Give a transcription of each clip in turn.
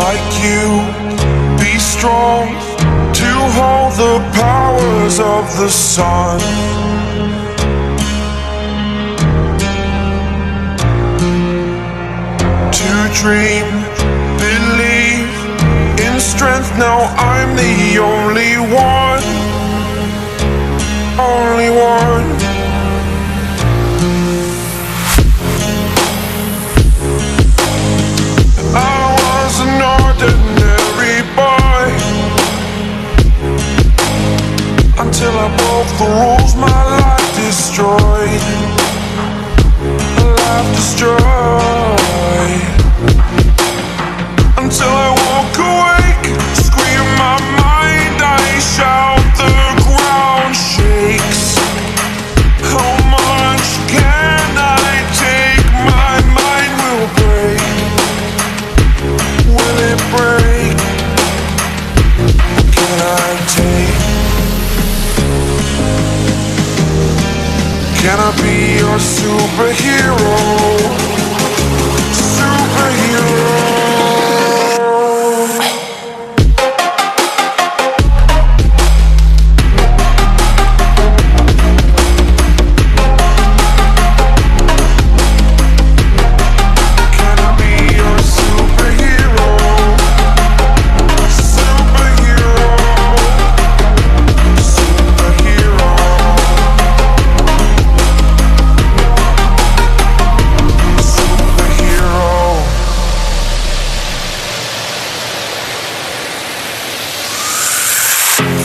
like you, be strong to hold the powers of the sun. To dream, believe in strength, now I'm the only one, only one. I was an ordinary boy until I broke the rules, my life destroyed, a life destroyed. Until I walk awake, scream my mind, I shout, the ground shakes. How much can I take? My mind will break. Will it break? Can I take? Can I be your superhero? Superhero.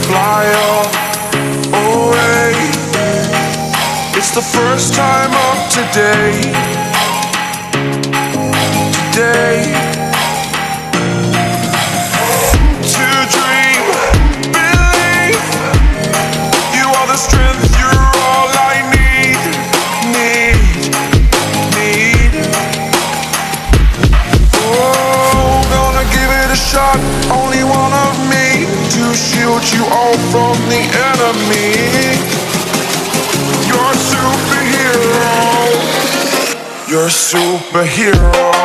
Fly away. It's the first time of today. Today. To dream, believe. You are the strength, you're all I need. Oh, gonna give it a shot. Only one of me to shield you all from the enemy. You're a superhero. You're a superhero.